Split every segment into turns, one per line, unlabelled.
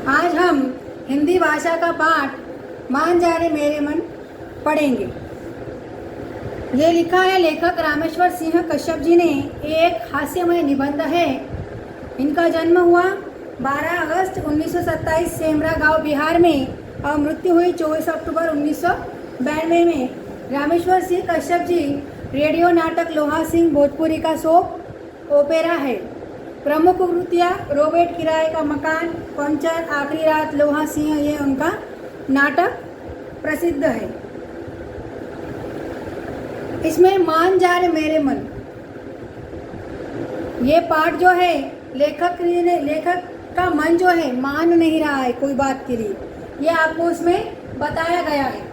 आज हम हिंदी भाषा का पाठ मान जा रे मेरे मन पढ़ेंगे। ये लिखा है लेखक रामेश्वर सिंह कश्यप जी ने। एक हास्यमय निबंध है। इनका जन्म हुआ 12 अगस्त 1927 सेमरा गांव बिहार में और मृत्यु हुई 24 अक्टूबर 1992 में। रामेश्वर सिंह कश्यप जी रेडियो नाटक लोहा सिंह भोजपुरी का सोप ओपेरा है। प्रमुख कृतियाँ रॉबर्ट किराए का मकान, पंचर, आखिरी रात, लोहा सिंह, ये उनका नाटक प्रसिद्ध है। इसमें मान जा रे मेरे मन, ये पाठ जो है लेखक का मन जो है मान नहीं रहा है कोई बात के लिए, ये आपको उसमें बताया गया है।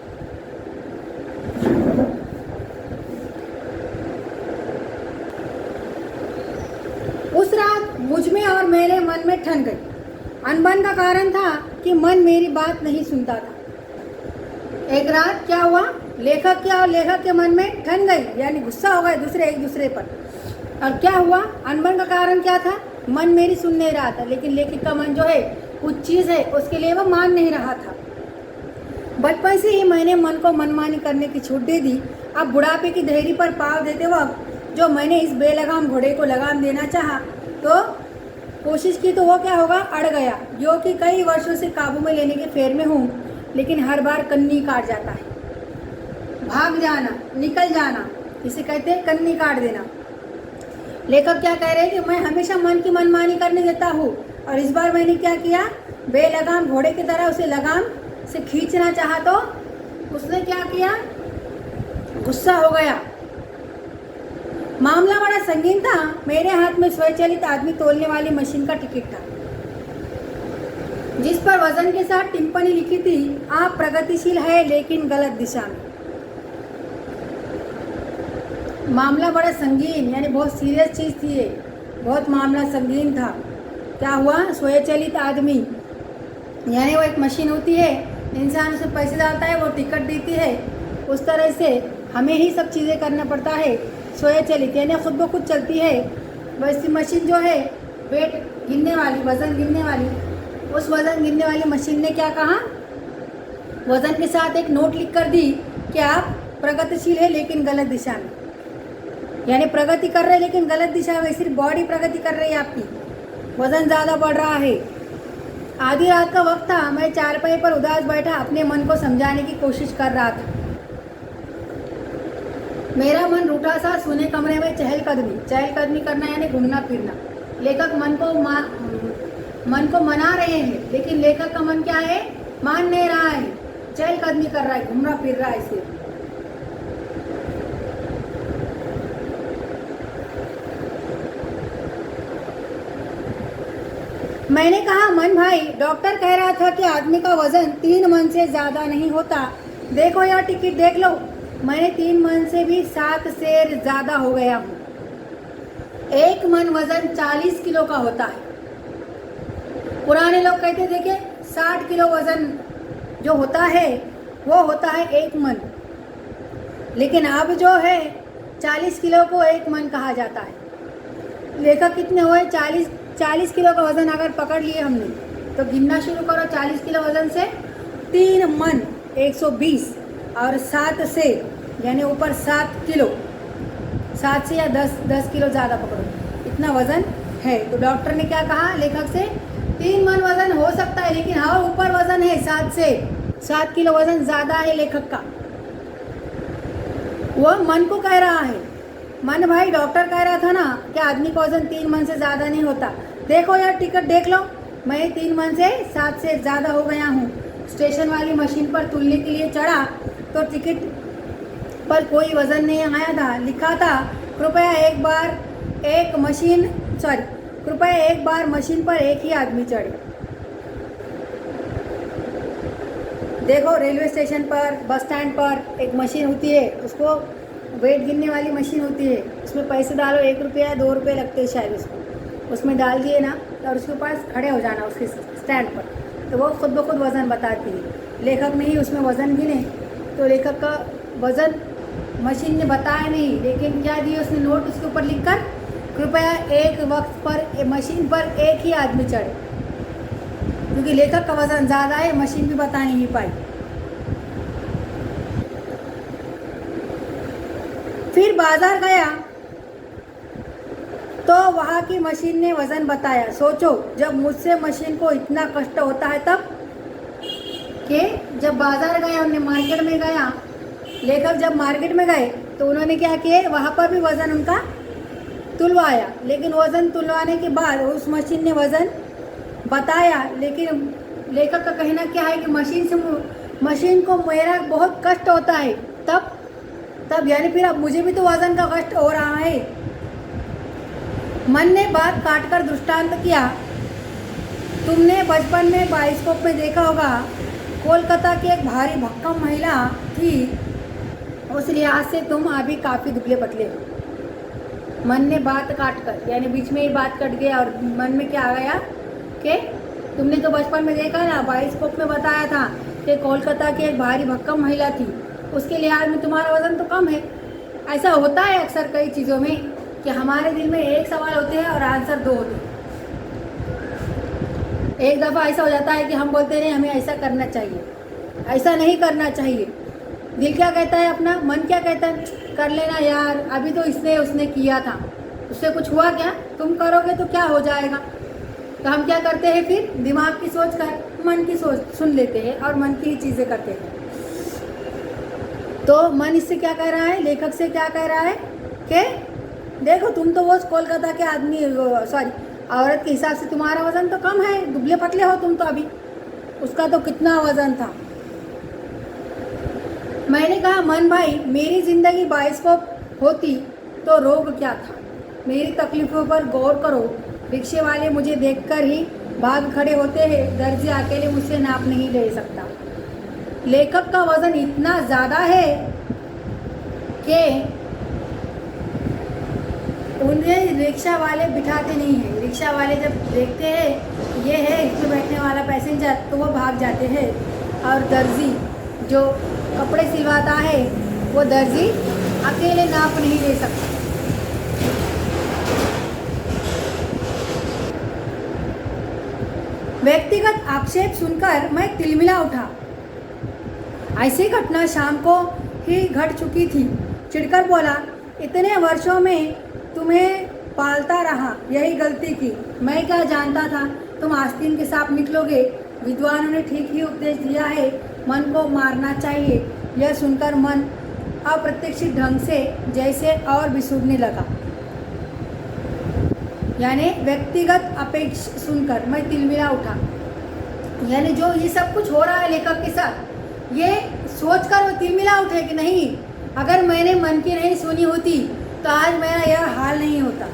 उस रात मुझ में और मेरे मन में ठन गई। अनबन का कारण था कि मन मेरी बात नहीं सुनता था। एक रात क्या हुआ, लेखक क्या और लेखक के मन में ठन गई, यानी गुस्सा हो गए एक दूसरे पर। और क्या हुआ, अनबन का कारण क्या था, मन मेरी सुन नहीं रहा था, लेकिन लेखक का मन जो है कुछ चीज़ है उसके लिए वो मान नहीं रहा था। बचपन से ही मैंने मन को मनमानी करने की छूट दे दी। अब बुढ़ापे की देहरी पर पाँव देते वक्त जो मैंने इस बेलगाम घोड़े को लगाम देना चाहा तो कोशिश की तो वो क्या होगा, अड़ गया। जो कि कई वर्षों से काबू में लेने के फेर में हूँ, लेकिन हर बार कन्नी काट जाता है। भाग जाना, निकल जाना, इसे कहते हैं कन्नी काट देना। लेखक क्या कह रहे हैं कि मैं हमेशा मन की मनमानी करने देता हूँ, और इस बार मैंने क्या किया, बेलगाम घोड़े की तरह उसे लगाम से खींचना चाहा तो उसने क्या किया, गुस्सा हो गया। मामला बड़ा संगीन था। मेरे हाथ में स्वचालित आदमी तोलने वाली मशीन का टिकट था, जिस पर वजन के साथ टिप्पणी लिखी थी, आप प्रगतिशील है लेकिन गलत दिशा में। मामला बड़ा संगीन, यानी बहुत सीरियस चीज़ थी ये, बहुत मामला संगीन था। क्या हुआ, स्वचालित आदमी यानी वो एक मशीन होती है, इंसान उसमें पैसे डालता है, वो टिकट देती है। उस तरह से हमें ही सब चीज़ें करना पड़ता है। स्वचालित यानी खुद ब खुद चलती है। वैसी मशीन जो है वेट गिनने वाली, वज़न गिनने वाली, उस वज़न गिनने वाली मशीन ने क्या कहा, वज़न के साथ एक नोट लिख कर दी कि आप प्रगतिशील है लेकिन गलत दिशा में, यानी प्रगति कर रहे लेकिन गलत दिशा में। सिर्फ बॉडी प्रगति कर रही है आपकी, वज़न ज़्यादा बढ़ रहा है। आधी रात का वक्त था। मैं चारपाई पर उदास बैठा अपने मन को समझाने की कोशिश कर रहा था। मेरा मन रूठा सा सूने कमरे में चहलकदमी करना यानी घूमना फिरना। लेखक मन को मना रहे हैं, लेकिन लेखक का मन क्या है, मान नहीं रहा है, चहलकदमी कर रहा है, घूमना फिर रहा है। इसे मैंने कहा, मन भाई, डॉक्टर कह रहा था कि आदमी का वजन 3 मन से ज़्यादा नहीं होता। देखो यह टिकट देख लो, मैंने 3 मन से भी 7 से ज़्यादा हो गया हूँ। 1 मन वजन 40 किलो का होता है। पुराने लोग कहते थे कि 60 किलो वजन जो होता है वो होता है 1 मन, लेकिन अब जो है 40 किलो को 1 मन कहा जाता है। लेखक कितने हुए, 40 किलो का वज़न अगर पकड़ लिए हमने तो गिनना शुरू करो। 40 किलो वज़न से 3 मन 120 और 7 से यानी ऊपर 7 किलो, 7 से या 10 किलो ज़्यादा पकड़ो, इतना वज़न है। तो डॉक्टर ने क्या कहा लेखक से, 3 मन वज़न हो सकता है, लेकिन और ऊपर वज़न है 7 से 7 किलो वज़न ज़्यादा है लेखक का। वो मन को कह रहा है, मन भाई, डॉक्टर कह रहा था ना कि आदमी का वज़न 3 मन से ज़्यादा नहीं होता। देखो यार टिकट देख लो, मैं 3 मन से 7 से ज़्यादा हो गया हूँ। स्टेशन वाली मशीन पर तुलने के लिए चढ़ा तो टिकट पर कोई वज़न नहीं आया था। लिखा था, कृपया एक बार मशीन पर एक ही आदमी चढ़े। देखो रेलवे स्टेशन पर, बस स्टैंड पर एक मशीन होती है, उसको वेट गिनने वाली मशीन होती है, उसमें पैसे डालो, 1 रुपया 2 रुपये लगते हैं शायद, उसमें डाल दिए ना, और उसके पास खड़े हो जाना उसके स्टैंड पर, तो वो खुद ब खुद वज़न बताती है। लेखक ने ही उसमें वज़न गिने, तो लेखक का वज़न मशीन ने बताया नहीं, लेकिन क्या दिया उसने, नोट उसके ऊपर लिखकर, कृपया एक वक्त पर मशीन पर एक ही आदमी चढ़े। क्योंकि लेखक का वजन ज़्यादा है, मशीन भी बता नहीं पाई। फिर बाजार गया तो वहाँ की मशीन ने वजन बताया। सोचो, जब मुझसे मशीन को इतना कष्ट होता है तब कि जब बाजार गया, उन्हें मार्केट में गया, लेखक जब मार्केट में गए तो उन्होंने क्या किया, वहाँ पर भी वज़न उनका तुलवाया। लेकिन वज़न तुलवाने के बाद उस मशीन ने वज़न बताया, लेकिन लेखक का कहना क्या है कि मशीन को मेरा बहुत कष्ट होता है। तब यानी फिर अब मुझे भी तो वज़न का कष्ट हो रहा है। मन ने बात काटकर दृष्टांत किया। तुमने बचपन में बाइस्कोप में देखा होगा, कोलकाता की एक भारी भक्कम महिला थी। उस लिहाज से तुम अभी काफ़ी दुबले पतले हो। मन ने बात काटकर, यानी बीच में ही बात कट गया और मन में क्या आ गया कि तुमने तो बचपन में देखा ना, बाइस्कोप में बताया था कि कोलकाता की एक भारी भक्कम महिला थी, उसके लिहाज में तुम्हारा वज़न तो कम है। ऐसा होता है अक्सर कई चीज़ों में कि हमारे दिल में एक सवाल होते हैं और आंसर दो होते हैं। एक दफ़ा ऐसा हो जाता है कि हम बोलते हैं हमें ऐसा करना चाहिए, ऐसा नहीं करना चाहिए। दिल क्या कहता है अपना, मन क्या कहता है, कर लेना यार, अभी तो उसने किया था, उससे कुछ हुआ क्या, तुम करोगे तो क्या हो जाएगा। तो हम क्या करते हैं, फिर दिमाग की सोच कर मन की सोच सुन लेते हैं और मन की ही चीज़ें करते हैं। तो मन इससे क्या कह रहा है, लेखक से क्या कह रहा है कि देखो तुम तो वो कोलकाता के औरत के हिसाब से तुम्हारा वज़न तो कम है, दुबले पतले हो तुम तो अभी, उसका तो कितना वज़न था। मैंने कहा, मन भाई, मेरी ज़िंदगी बाइस्कोप होती तो रोग क्या था, मेरी तकलीफ़ों पर गौर करो। रिक्शे वाले मुझे देखकर ही भाग खड़े होते हैं, दर्जी अकेले मुझसे नाप नहीं ले सकता। लेखक का वज़न इतना ज़्यादा है कि उन्हें रिक्शा वाले बिठाते नहीं हैं। रिक्शा वाले जब देखते हैं ये है इसमें बैठने वाला पैसेंजर, तो वो भाग जाते हैं। और दर्जी जो कपड़े सिलवाता है, वो दर्जी अकेले नाप नहीं ले सकता। व्यक्तिगत आक्षेप सुनकर मैं तिलमिला उठा। ऐसी घटना शाम को ही घट चुकी थी। चिढ़कर बोला, इतने वर्षों में तुम्हें पालता रहा, यही गलती की। मैं क्या जानता था तुम आस्तीन के सांप निकलोगे। विद्वानों ने ठीक ही उपदेश दिया है, मन को मारना चाहिए। यह सुनकर मन अप्रत्याशित ढंग से जैसे और बिसूरने लगा। यानी व्यक्तिगत अपेक्ष सुनकर मैं तिलमिला उठा, यानी जो ये सब कुछ हो रहा है लेखक के साथ, ये सोचकर वो तिलमिला उठे कि नहीं, अगर मैंने मन की नहीं सुनी होती तो आज मेरा यह हाल नहीं होता।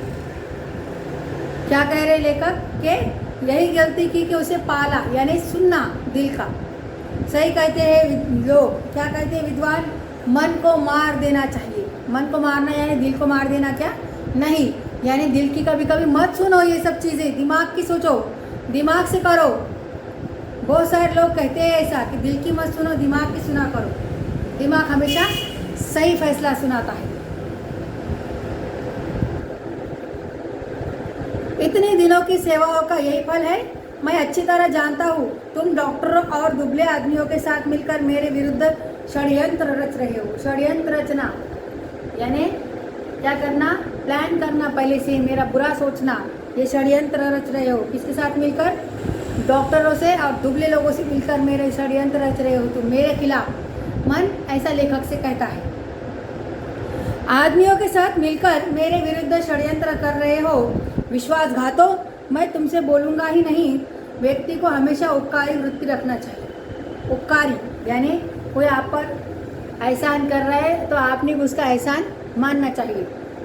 क्या कह रहे लेखक कि यही गलती की कि उसे पाला, यानी सुनना दिल का। सही कहते हैं लोग, क्या कहते हैं विद्वान, मन को मार देना चाहिए। मन को मारना यानी दिल को मार देना क्या नहीं, यानी दिल की कभी कभी मत सुनो ये सब चीज़ें, दिमाग की सोचो, दिमाग से करो। बहुत सारे लोग कहते हैं ऐसा कि दिल की मत सुनो, दिमाग की सुना करो। दिमाग हमेशा सही फैसला सुनाता है। इतने दिनों की सेवाओं का यही फल है। मैं अच्छी तरह जानता हूँ तुम डॉक्टरों और दुबले आदमियों के साथ मिलकर मेरे विरुद्ध षड्यंत्र रच रहे हो। षड्यंत्र रचना यानी क्या करना, प्लान करना, पहले से मेरा बुरा सोचना, ये षड्यंत्र रच रहे हो। किसके साथ मिलकर, डॉक्टरों से और दुबले लोगों से मिलकर मेरे षड्यंत्र रच रहे हो तुम मेरे खिलाफ। मन ऐसा लेखक से कहता है, आदमियों के साथ मिलकर मेरे विरुद्ध षड्यंत्र कर रहे हो। विश्वासघातो, मैं तुमसे बोलूँगा ही नहीं। व्यक्ति को हमेशा उपकारी वृत्ति रखना चाहिए। उपकारी यानी कोई आप पर एहसान कर रहा है तो आपने उसका एहसान मानना चाहिए।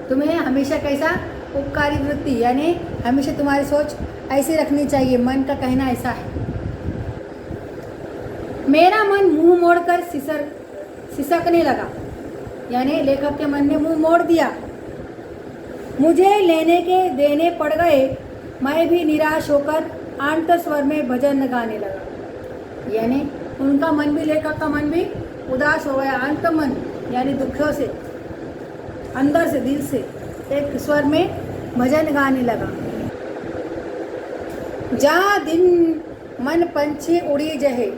तुम्हें हमेशा कैसा, उपकारी वृत्ति, यानी हमेशा तुम्हारी सोच ऐसे रखनी चाहिए। मन का कहना ऐसा है। मेरा मन मुंह मोड़कर सिसकने लगा, यानी लेखक के मन ने मुंह मोड़ दिया। मुझे लेने के देने पड़ गए। मैं भी निराश होकर आंत स्वर में भजन गाने लगा। यानी उनका मन भी, लेखक का मन भी उदास हो गया। अंत मन यानी दुखों से, अंदर से, दिल से एक स्वर में भजन गाने लगा। मन पंछी उड़ी जहे।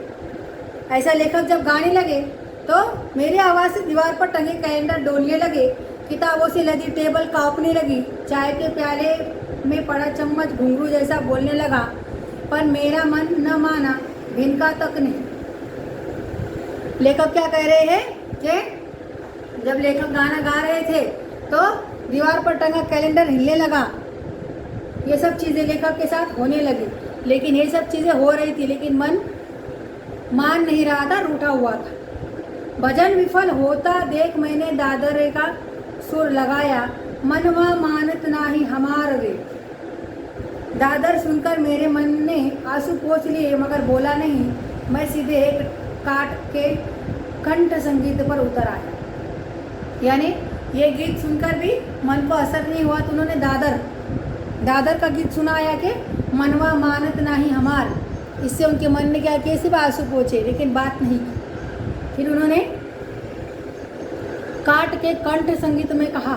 ऐसा लेखक जब गाने लगे तो मेरी आवाज़ से दीवार पर टंगे कैलेंडर डोलने लगे, किताबों से लदी टेबल कांपने लगी, चाय के प्याले में पड़ा चम्मच घुंघरू जैसा बोलने लगा, पर मेरा मन न माना, भिनका तक नहीं। लेखक क्या कह रहे हैं कि जब लेखक गाना गा रहे थे तो दीवार पर टंगा कैलेंडर हिलने लगा। ये सब चीज़ें लेखक के साथ होने लगी, लेकिन ये सब चीज़ें हो रही थी, लेकिन मन मान नहीं रहा था, रूठा हुआ था। भजन विफल होता देख मैंने दादरे का सुर लगाया, मनवा मानत नाही हमार रे। दादर सुनकर मेरे मन ने आंसू पोंछ लिए, मगर बोला नहीं। मैं सीधे एक काट के कंठ संगीत पर उतर आया। यानी ये गीत सुनकर भी मन को असर नहीं हुआ, तो उन्होंने दादर का गीत सुनाया कि मनवा मानत नाही हमार। इससे उनके मन ने क्या किया, सिर्फ आंसू पोंछे, लेकिन बात नहीं की। फिर उन्होंने काट के कंठ संगीत में कहा,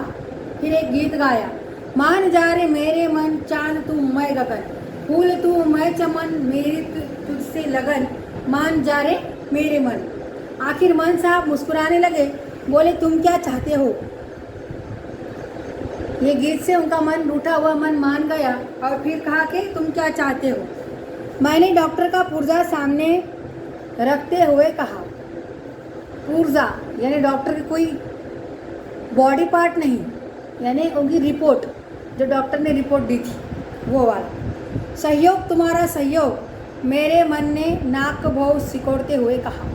फिर एक गीत गाया, मान जा रे मेरे मन, चांद तू मैं गगन, फूल तू मैं चमन, मेरी तुझसे लगन, मान जा रे मेरे मन। आखिर मन साहब मुस्कुराने लगे, बोले तुम क्या चाहते हो। ये गीत से उनका मन, रूठा हुआ मन मान गया और फिर कहा कि तुम क्या चाहते हो। मैंने डॉक्टर का पुर्जा सामने रखते हुए कहा, पुर्जा यानी डॉक्टर की कोई बॉडी पार्ट नहीं, यानी उनकी रिपोर्ट, जो डॉक्टर ने रिपोर्ट दी थी वो वाला। सहयोग तुम्हारा सहयोग, मेरे मन ने नाक भौं सिकोड़ते हुए कहा।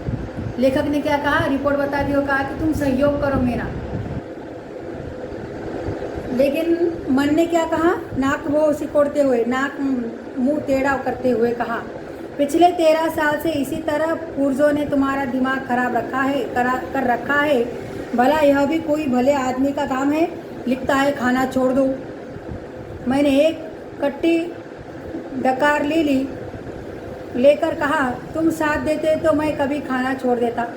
लेखक ने क्या कहा, रिपोर्ट बता दी और कहा कि तुम सहयोग करो मेरा, लेकिन मन ने क्या कहा, नाक भौं सिकोड़ते हुए, नाक मुंह टेढ़ा करते हुए कहा, पिछले 13 साल से इसी तरह पुर्जों ने तुम्हारा दिमाग खराब कर रखा है। भला यह भी कोई भले आदमी का काम है, लिखता है खाना छोड़ दो। मैंने एक कट्टी डकार ली, लेकर कहा, तुम साथ देते तो मैं कभी खाना छोड़ देता।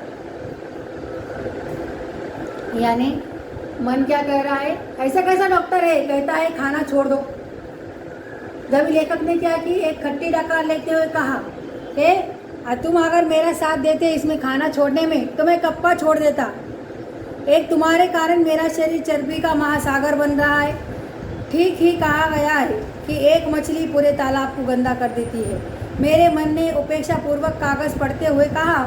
यानी मन क्या कह रहा है, ऐसा कैसा डॉक्टर है कहता है खाना छोड़ दो। जब लेखक ने क्या की, एक खट्टी डकार लेते हुए कहा कि तुम अगर मेरा साथ देते इसमें खाना छोड़ने में तो मैं कप्पा छोड़ देता। एक तुम्हारे कारण मेरा शरीर चर्बी का महासागर बन रहा है। ठीक ही कहा गया है कि एक मछली पूरे तालाब को गंदा कर देती है। मेरे मन ने उपेक्षापूर्वक कागज़ पढ़ते हुए कहा,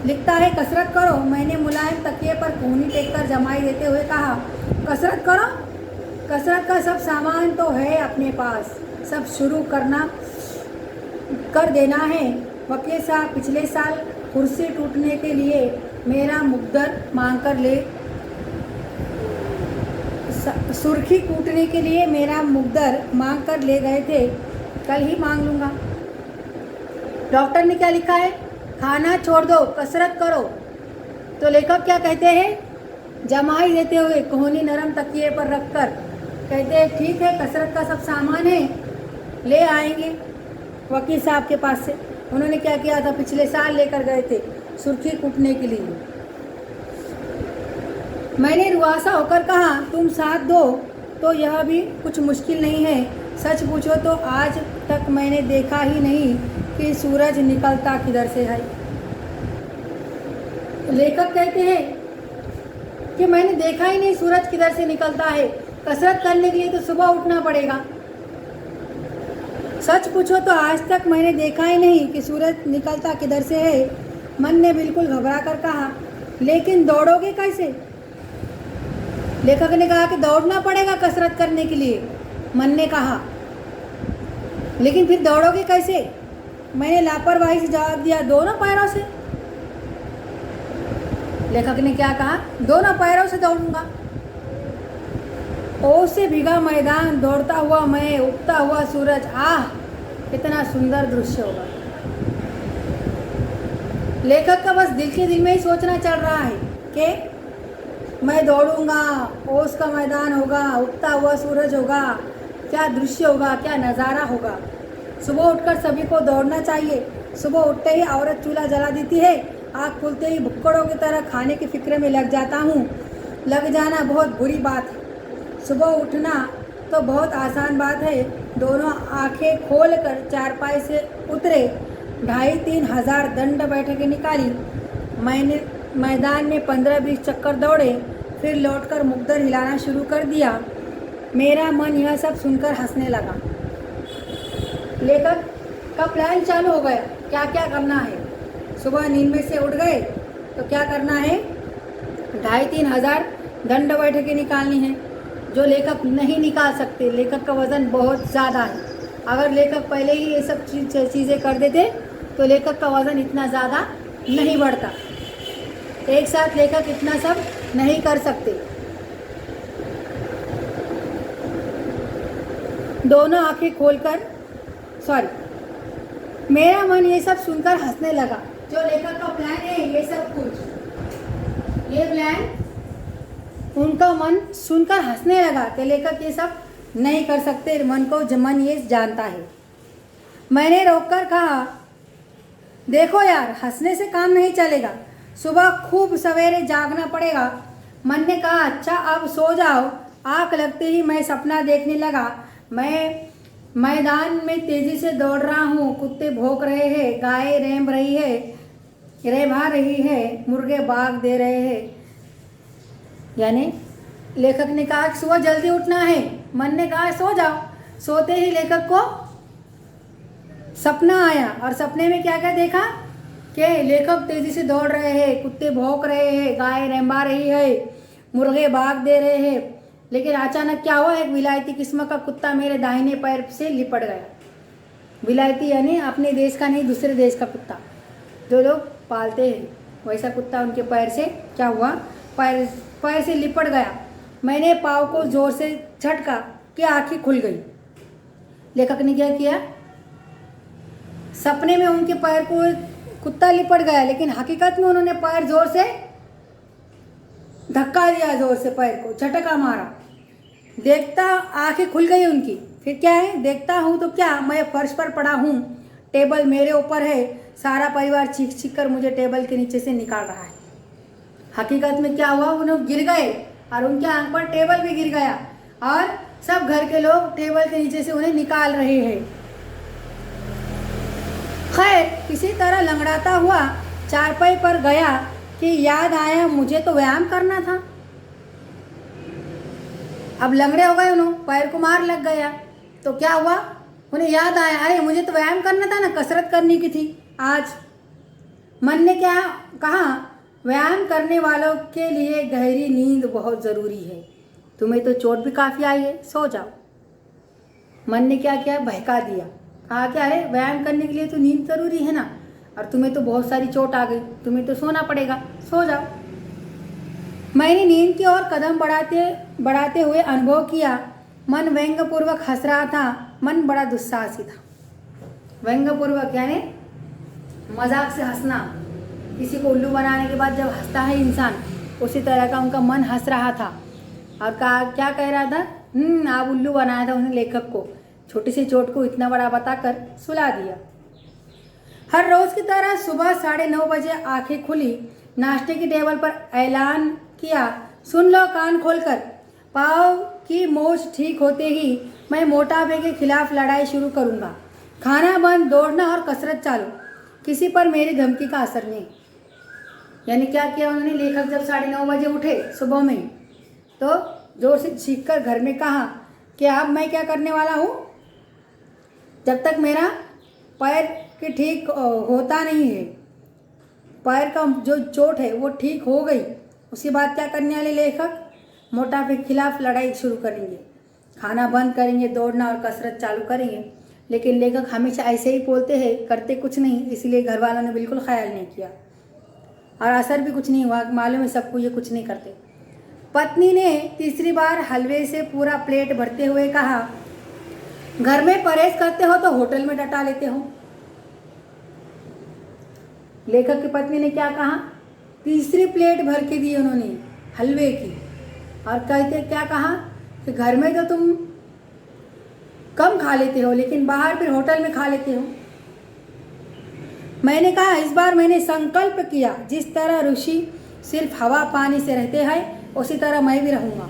लिखता है कसरत करो। मैंने मुलायम तकिए पर कोहनी टेककर जमाई देते हुए कहा, कसरत करो, कसरत का सब सामान तो है अपने पास, सब शुरू कर देना है। वकील साहब पिछले साल कुर्सी टूटने के लिए मेरा मुकद्दर मांग कर ले, सुर्खी कूटने के लिए मेरा मुकद्दर मांग कर ले गए थे, कल ही मांग लूँगा। डॉक्टर ने क्या लिखा है, खाना छोड़ दो, कसरत करो। तो लेखक क्या कहते हैं, जमाई देते हुए कोहनी नरम तकिए पर रखकर कहते हैं, ठीक है कसरत का सब सामान है, ले आएंगे वकील साहब के पास से। उन्होंने क्या किया था, पिछले साल लेकर गए थे सुर्खी कूटने के लिए। मैंने रुआसा होकर कहा, तुम साथ दो तो यह भी कुछ मुश्किल नहीं है। सच पूछो तो आज तक मैंने देखा ही नहीं कि सूरज निकलता किधर से है। लेखक कहते हैं कि मैंने देखा ही नहीं सूरज किधर से निकलता है। कसरत करने के लिए तो सुबह उठना पड़ेगा। सच पूछो तो आज तक मैंने देखा ही नहीं कि सूरज निकलता किधर से है। मन ने बिल्कुल घबरा कर कहा, लेकिन दौड़ोगे कैसे। लेखक ने कहा कि दौड़ना पड़ेगा कसरत करने के लिए। मन ने कहा, लेकिन फिर दौड़ोगे कैसे। मैंने लापरवाही से जवाब दिया, दोनों पैरों से। लेखक ने क्या कहा, दोनों पैरों से दौड़ूंगा। ओस से भीगा मैदान, दौड़ता हुआ मैं, उगता हुआ सूरज, आह कितना सुंदर दृश्य होगा। लेखक का बस दिल के दिल में ही सोचना चल रहा है कि मैं दौड़ूंगा, ओस का मैदान होगा, उगता हुआ सूरज होगा, क्या दृश्य होगा, क्या नज़ारा होगा। सुबह उठकर सभी को दौड़ना चाहिए। सुबह उठते ही औरत चूल्हा जला देती है, आँख खुलते ही भुक्कड़ों की तरह खाने की फिक्र में लग जाता हूँ। लग जाना बहुत बुरी बात है। सुबह उठना तो बहुत आसान बात है। दोनों आंखें खोलकर चारपाई से उतरे, 2,500-3 हज़ार दंड बैठकें निकाली। मैंने मैदान में 15-20 चक्कर दौड़े, फिर लौटकर मुकद्दर हिलाना शुरू कर दिया। मेरा मन यह सब सुनकर हंसने लगा। लेखक का प्लान चालू हो गया, क्या क्या करना है। सुबह नींद में से उठ गए तो क्या करना है, 2,500-3 हज़ार दंड बैठकें निकालनी है, जो लेखक नहीं निकाल सकते। लेखक का वज़न बहुत ज़्यादा है। अगर लेखक पहले ही ये सब चीज़ें कर देते तो लेखक का वज़न इतना ज़्यादा नहीं बढ़ता। एक साथ लेखक इतना सब नहीं कर सकते। दोनों आंखें खोलकर मेरा मन ये सब सुनकर हंसने लगा। जो लेखक का प्लान है ये सब कुछ, ये प्लान उनका मन सुनकर हंसने लगा कि लेखक ये सब नहीं कर सकते। मन ये जानता है। मैंने रोककर कहा, देखो यार, हंसने से काम नहीं चलेगा, सुबह खूब सवेरे जागना पड़ेगा। मन ने कहा, अच्छा अब सो जाओ। आँख लगते ही मैं सपना देखने लगा। मैं मैदान में तेजी से दौड़ रहा हूँ, कुत्ते भौंक रहे हैं, गाय रेभा रही है, मुर्गे बाग दे रहे हैं। यानी लेखक ने कहा सुबह जल्दी उठना है, मन ने कहा सो जाओ। सोते ही लेखक को सपना आया और सपने में क्या क्या देखा कि लेखक तेजी से दौड़ रहे हैं, कुत्ते भौंक रहे हैं, गाय रेंबा रही है, मुर्गे बाग दे रहे हैं। लेकिन अचानक क्या हुआ, एक विलायती किस्म का कुत्ता मेरे दाहिने पैर से लिपट गया। विलायती यानी अपने देश का नहीं, दूसरे देश का कुत्ता जो लोग पालते हैं, वैसा कुत्ता उनके पैर से क्या हुआ, पैर से लिपट गया। मैंने पाँव को जोर से झटका कि आँखें खुल गई। लेखक ने क्या किया, सपने में उनके पैर को कुत्ता लिपट गया, लेकिन हकीकत में उन्होंने पैर जोर से धक्का दिया, जोर से पैर को झटका मारा। देखता आंखें खुल गई उनकी। फिर क्या है, देखता हूँ तो क्या, मैं फर्श पर पड़ा हूँ, टेबल मेरे ऊपर है, सारा परिवार चीख चीख कर मुझे टेबल के नीचे से निकाल रहा है। हकीकत में क्या हुआ, उन्हें गिर गए और उनके आंख पर टेबल भी गिर गया और सब घर के लोग टेबल के नीचे से उन्हें निकाल रहे हैं। खैर किसी तरह लंगड़ाता हुआ चारपाई पर गया कि याद आया मुझे तो व्यायाम करना था। अब लंगड़े हो गए, उन्होंने पैर को मार लग गया तो क्या हुआ, उन्हें याद आया, अरे मुझे तो व्यायाम करना था ना, कसरत करने की थी आज। मन ने क्या कहा, व्यायाम करने वालों के लिए गहरी नींद बहुत ज़रूरी है, तुम्हें तो चोट भी काफ़ी आई है, सो जाओ। मन ने क्या किया, बहका दिया, कहा कि अरे व्यायाम करने के लिए तो नींद ज़रूरी है ना, और तुम्हें तो बहुत सारी चोट आ गई, तुम्हें तो सोना पड़ेगा, सो जाओ। मैंने नींद की ओर कदम बढ़ाते हुए अनुभव किया। मन व्यंग्यपूर्वक हंस रहा था। मन बड़ा दुस्साहसी था। व्यंग्यपूर्वक यानी मजाक से हंसना। किसी को उल्लू बनाने के बाद जब हंसता है इंसान, उसी तरह का उनका मन हंस रहा था। और क्या कह रहा था, आप उल्लू बनाया था उसने लेखक को, छोटी सी चोट को इतना बड़ा बताकर सुला दिया। हर रोज़ की तरह सुबह 9:30 बजे आंखें खुली। नाश्ते की टेबल पर ऐलान किया, सुन लो कान खोलकर, पाँव की मोच ठीक होते ही मैं मोटापे के खिलाफ लड़ाई शुरू करूँगा। खाना बंद, दौड़ना और कसरत चालू, किसी पर मेरी धमकी का असर नहीं। यानी क्या किया उन्होंने, लेखक जब 9:30 बजे उठे सुबह में तो जोर से चीख कर घर में कहा कि अब मैं क्या करने वाला हूँ, जब तक मेरा पैर के ठीक होता नहीं है, पैर का जो चोट है वो ठीक हो गई, उसके बाद क्या करने वाले लेखक, मोटापे के खिलाफ लड़ाई शुरू करेंगे, खाना बंद करेंगे, दौड़ना और कसरत चालू करेंगे। लेकिन लेखक हमेशा ऐसे ही बोलते हैं, करते कुछ नहीं, इसलिए घर वालों ने बिल्कुल ख्याल नहीं किया और असर भी कुछ नहीं हुआ। मालूम है सबको ये कुछ नहीं करते। पत्नी ने तीसरी बार हलवे से पूरा प्लेट भरते हुए कहा, घर में परहेज करते हो तो होटल में डटा लेते हो। लेखक की पत्नी ने क्या कहा, तीसरी प्लेट भर के दी उन्होंने हलवे की, और कहते क्या कहा कि घर में तो तुम कम खा लेते हो, लेकिन बाहर फिर होटल में खा लेते हो। मैंने कहा, इस बार मैंने संकल्प किया, जिस तरह ऋषि सिर्फ हवा पानी से रहते हैं उसी तरह मैं भी रहूँगा।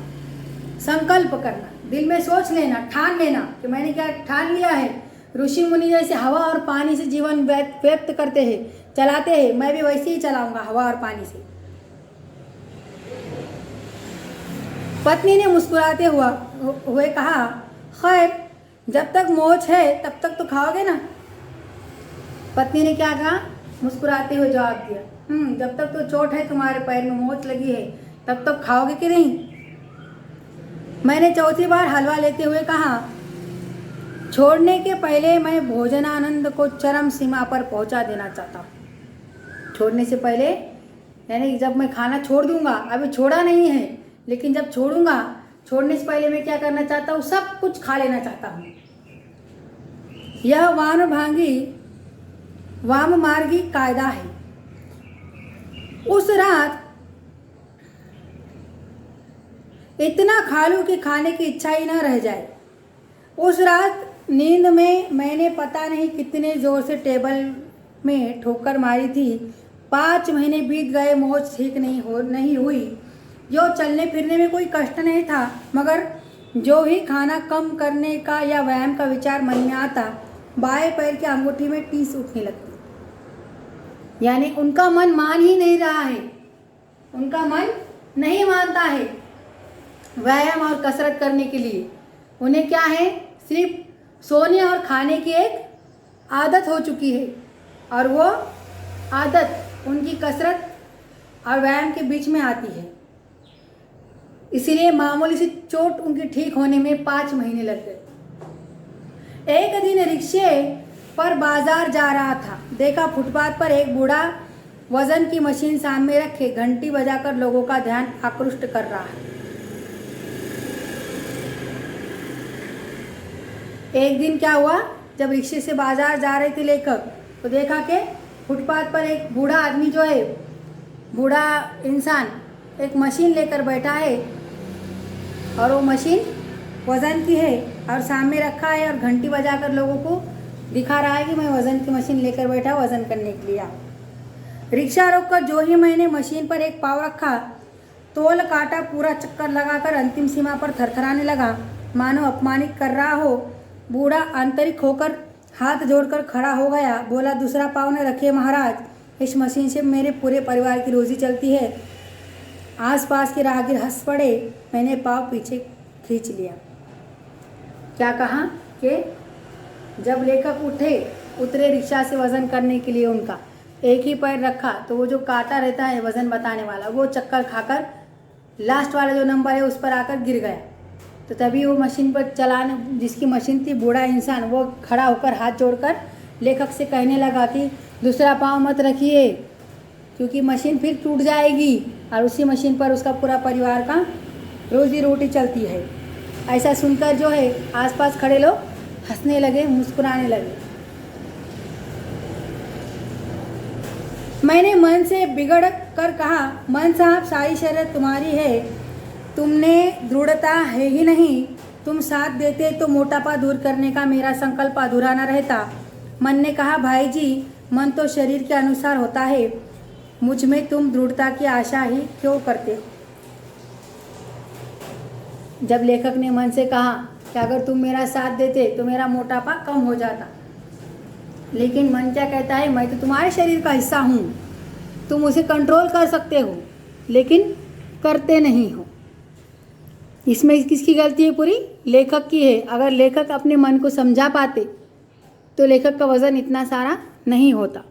संकल्प करना, दिल में सोच लेना, ठान लेना कि मैंने क्या ठान लिया है, ऋषि मुनि जैसे हवा और पानी से जीवन व्यक्त करते हैं, चलाते हैं, मैं भी वैसे ही चलाऊंगा हवा और पानी से। पत्नी ने मुस्कुराते हुए कहा, खैर जब तक मोच है तब तक तो खाओगे ना। पत्नी ने क्या कहा? मुस्कुराते हुए जवाब दिया, जब तक तो चोट है, तुम्हारे पैर में मोच लगी है, तब तक खाओगे कि नहीं। मैंने चौथी बार हलवा लेते हुए कहा, छोड़ने के पहले मैं भोजनानंद को चरम सीमा पर पहुंचा देना चाहता हूँ। छोड़ने से पहले यानी जब मैं खाना छोड़ दूंगा, अभी छोड़ा नहीं है, लेकिन जब छोड़ूंगा, छोड़ने से पहले मैं क्या करना चाहता हूँ? सब कुछ खा लेना चाहता हूँ। यह वाम मार्गी कायदा है। उस रात इतना खा लूं कि खाने की इच्छा ही ना रह जाए। उस रात नींद में मैंने पता नहीं कितने जोर से टेबल में ठोकर मारी थी। 5 महीने बीत गए, मोच ठीक नहीं हुई। जो चलने फिरने में कोई कष्ट नहीं था, मगर जो ही खाना कम करने का या व्यायाम का विचार मन में आता, बाएं पैर की अंगूठी में टीस उठने लगती। यानी उनका मन मान ही नहीं रहा है, उनका मन नहीं मानता है व्यायाम और कसरत करने के लिए। उन्हें क्या है? सिर्फ सोने और खाने की एक आदत हो चुकी है, और वो आदत उनकी कसरत और व्यायाम के बीच में आती है। इसीलिए मामूली सी चोट उनकी ठीक होने में 5 महीने लग गए। एक दिन रिक्शे पर बाजार जा रहा था, देखा फुटपाथ पर एक बूढ़ा वजन की मशीन सामने रखे घंटी बजाकर लोगों का ध्यान आकृष्ट कर रहा है। एक दिन क्या हुआ, जब रिक्शे से बाजार जा रहे थे लेकर, तो देखा कि फुटपाथ पर एक बूढ़ा आदमी जो है, बूढ़ा इंसान एक मशीन लेकर बैठा है, और वो मशीन वज़न की है और सामने रखा है और घंटी बजाकर लोगों को दिखा रहा है कि मैं वज़न की मशीन लेकर बैठा, वज़न करने के लिए। रिक्शा रोककर जो ही मैंने मशीन पर एक पाँव रखा, तोल काटा, पूरा चक्कर लगाकर अंतिम सीमा पर थरथराने लगा, मानो अपमानित कर रहा हो। बूढ़ा आंतरिक होकर हाथ जोड़कर खड़ा हो गया, बोला, दूसरा पाँव न रखिए महाराज, इस मशीन से मेरे पूरे परिवार की रोजी चलती है। आसपास के राहगीर हंस पड़े। मैंने पाँव पीछे खींच लिया। क्या कहा कि जब लेखक उतरे रिक्शा से वज़न करने के लिए, उनका एक ही पैर रखा, तो वो जो कांटा रहता है वज़न बताने वाला, वो चक्कर खाकर लास्ट वाला जो नंबर है उस पर आकर गिर गया। तो तभी वो मशीन पर चलाने जिसकी मशीन थी, बूढ़ा इंसान, वो खड़ा होकर हाथ जोड़कर लेखक से कहने लगा कि दूसरा पाँव मत रखिए, क्योंकि मशीन फिर टूट जाएगी और उसी मशीन पर उसका पूरा परिवार का रोजी रोटी चलती है। ऐसा सुनकर जो है आसपास खड़े लोग हंसने लगे, मुस्कुराने लगे। मैंने मन से बिगड़ कर कहा, मन साहब, सारी शर्त तुम्हारी है, तुमने दृढ़ता है ही नहीं, तुम साथ देते तो मोटापा दूर करने का मेरा संकल्प अधूरा न रहता। मन ने कहा, भाई जी, मन तो शरीर के अनुसार होता है, मुझ में तुम दृढ़ता की आशा ही क्यों करते हो। जब लेखक ने मन से कहा कि अगर तुम मेरा साथ देते तो मेरा मोटापा कम हो जाता, लेकिन मन क्या कहता है, मैं तो तुम्हारे शरीर का हिस्सा हूँ, तुम उसे कंट्रोल कर सकते हो, लेकिन करते नहीं हो। इसमें किसकी गलती है? पूरी लेखक की है। अगर लेखक अपने मन को समझा पाते तो लेखक का वज़न इतना सारा नहीं होता।